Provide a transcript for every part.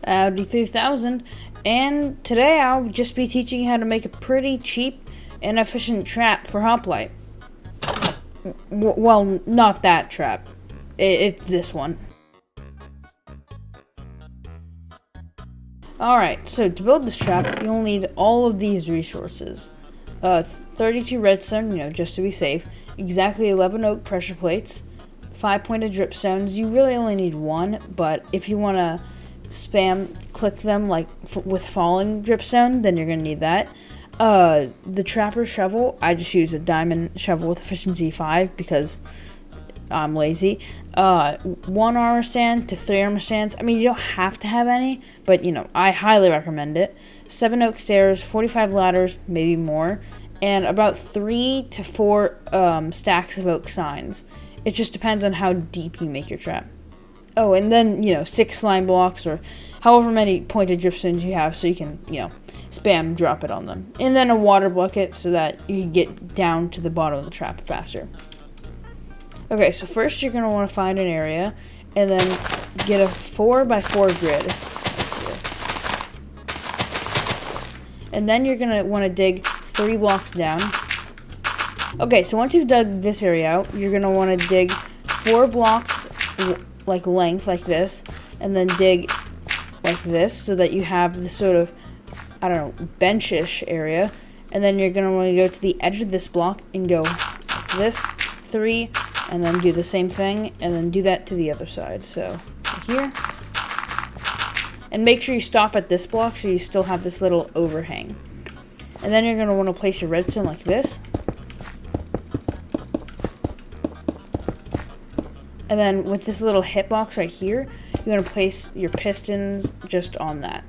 Howdy 3000, and today I'll just be teaching you how to make a pretty cheap and efficient trap for hoplite. Well, not that trap. It's this one. Alright, so to build this trap, you'll need all of these resources. 32 redstone, just to be safe, exactly 11 oak pressure plates, 5 pointed dripstones. You really only need one, but if you want to spam click them like with falling dripstone, then you're going to need that. The trapper shovel, I just use a diamond shovel with efficiency 5 because I'm lazy. 1 armor stand to 3 armor stands. I mean, you don't have to have any, but I highly recommend it. 7 oak stairs, 45 ladders, maybe more, and about 3 to 4 stacks of oak signs. It just depends on how deep you make your trap. Oh, and then 6 slime blocks or however many pointed dripstones you have, so you can spam drop it on them. And then a water bucket so that you can get down to the bottom of the trap faster. Okay, so first you're going to want to find an area and then get a 4x4 grid. Yes. And then you're going to want to dig 3 blocks down. Okay, so once you've dug this area out, you're going to want to dig 4 blocks like length like this, and then dig like this so that you have this sort of, bench-ish area. And then you're going to want to go to the edge of this block and go like this, 3, and then do the same thing, and then do that to the other side. So here, and make sure you stop at this block so you still have this little overhang. And then you're going to want to place your redstone like this. And then with this little hitbox right here, you're going to place your pistons just on that.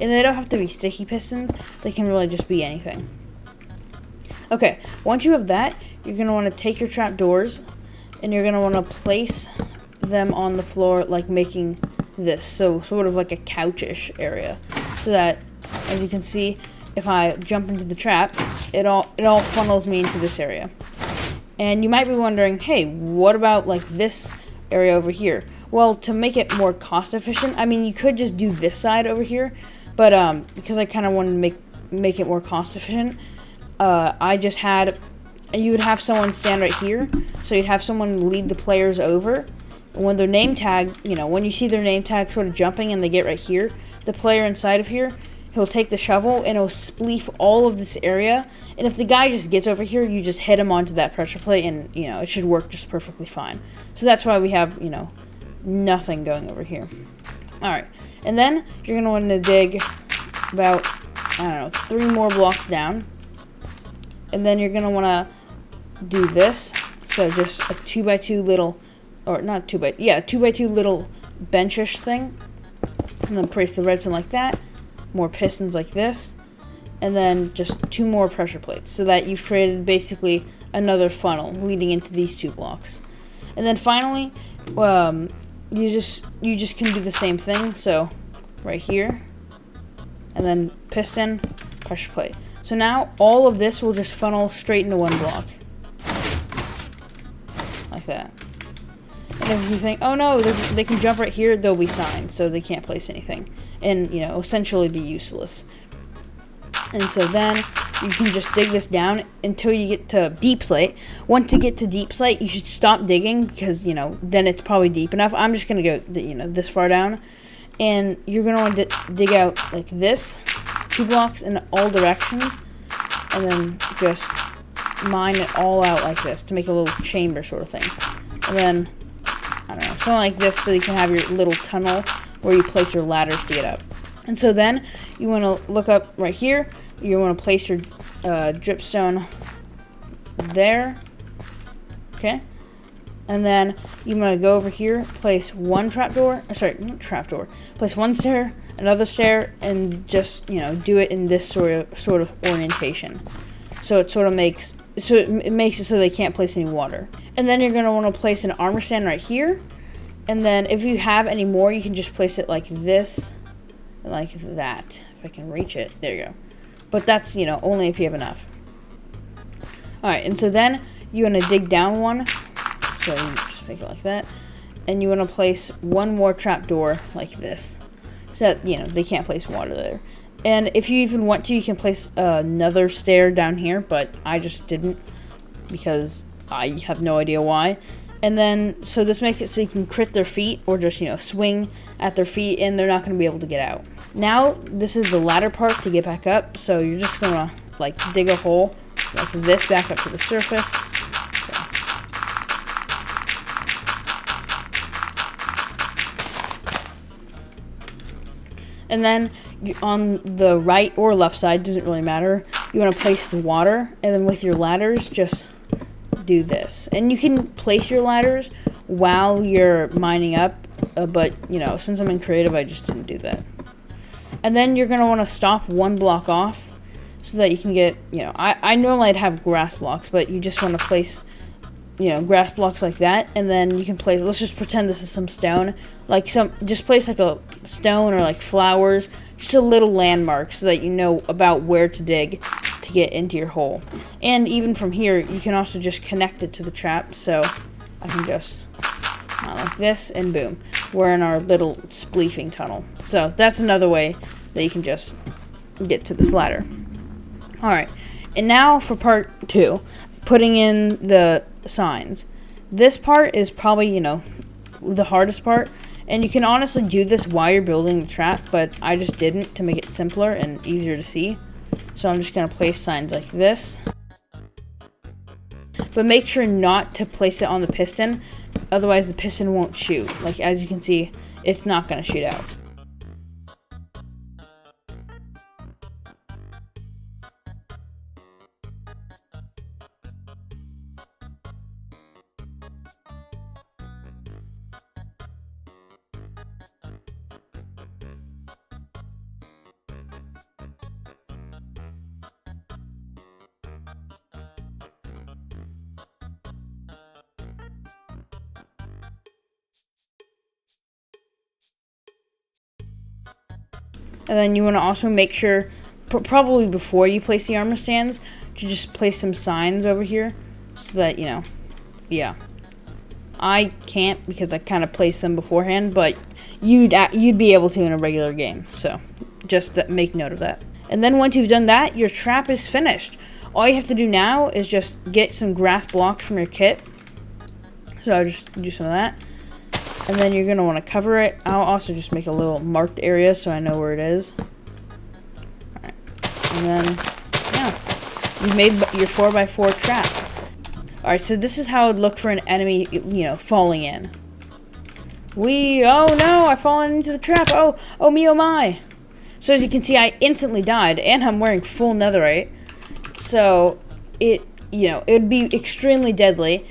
And they don't have to be sticky pistons. They can really just be anything. Okay, once you have that, you're going to want to take your trapdoors and you're going to want to place them on the floor like making this. So sort of like a couch-ish area. So that, as you can see, if I jump into the trap, it all funnels me into this area. And you might be wondering, hey, what about like this area over here? Well, to make it more cost efficient, you could just do this side over here, but because I kind of wanted to make it more cost efficient, I just had, you would have someone stand right here, so you'd have someone lead the players over. And when their name tag, when you see their name tag sort of jumping and they get right here, the player inside of here, he'll take the shovel and it'll spleef all of this area. And if the guy just gets over here, you just hit him onto that pressure plate and, it should work just perfectly fine. So that's why we have, nothing going over here. Alright, and then you're going to want to dig about, 3 more blocks down. And then you're going to want to do this. So just a 2x2 little, or not 2x2 little benchish thing. And then place the redstone like that. More pistons like this, and then just 2 more pressure plates so that you've created basically another funnel leading into these 2 blocks. And then finally, you just can do the same thing. So right here, and then piston, pressure plate. So now all of this will just funnel straight into 1 block, like that. And if you think, oh no, they can jump right here, they'll be signed, so they can't place anything. And, essentially be useless. And so then you can just dig this down until you get to deep slate. Once you get to deep slate, you should stop digging because, then it's probably deep enough. I'm just going to go, this far down. And you're going to want to dig out like this, 2 blocks in all directions. And then just mine it all out like this to make a little chamber sort of thing. And then, something like this so you can have your little tunnel where you place your ladders to get up. And so then you want to look up right here. You want to place your dripstone there. Okay. And then you want to go over here, place 1 trapdoor. Place 1 stair, another stair, and just do it in this sort of orientation. So it makes it so they can't place any water. And then you're going to want to place an armor stand right here. And then if you have any more, you can just place it like this, like that. If I can reach it, there you go. But that's, only if you have enough. Alright, and so then you want to dig down 1. So you just make it like that. and you want to place one more trapdoor like this, so that, you know, they can't place water there. And if you even want to, you can place another stair down here, but I just didn't because I have no idea why. And then, so this makes it so you can crit their feet or just, you know, swing at their feet and they're not going to be able to get out. Now, this is the ladder part to get back up. So you're just going to, like, dig a hole like this back up to the surface. So. And then on the right or left side, doesn't really matter, you want to place the water, and then with your ladders, just do this. And you can place your ladders while you're mining up, but, you know, since I'm in creative, I just didn't do that. And then you're going to want to stop one block off so that you can get, you know, I normally I'd have grass blocks, but you just want to place, you know, grass blocks like that, and then you can place, let's just pretend this is some stone, like just place like a stone or like flowers, just a little landmark so that you know about where to dig to get into your hole. And even from here, you can also just connect it to the trap, so I can just, like this, and boom, we're in our little spleefing tunnel. So that's another way that you can just get to this ladder. Alright, and now for part 2, putting in the signs. This part is probably, you know, the hardest part, and you can honestly do this while you're building the trap, but I just didn't to make it simpler and easier to see. So I'm just going to place signs like this. But make sure not to place it on the piston, otherwise the piston won't shoot. Like, as you can see, it's not going to shoot out. And then you want to also make sure, probably before you place the armor stands, to just place some signs over here so that, you know, yeah. I can't because I kind of placed them beforehand, but you'd be able to in a regular game. So just make note of that. And then once you've done that, your trap is finished. All you have to do now is just get some grass blocks from your kit. So I'll just do some of that. And then you're going to want to cover it. I'll also just make a little marked area so I know where it is. Alright. And then, yeah. You've made your 4x4 trap. Alright, so this is how it would look for an enemy, you know, falling in. Oh no, I've fallen into the trap. Oh me, oh my. So as you can see, I instantly died, and I'm wearing full netherite. So, you know, it would be extremely deadly.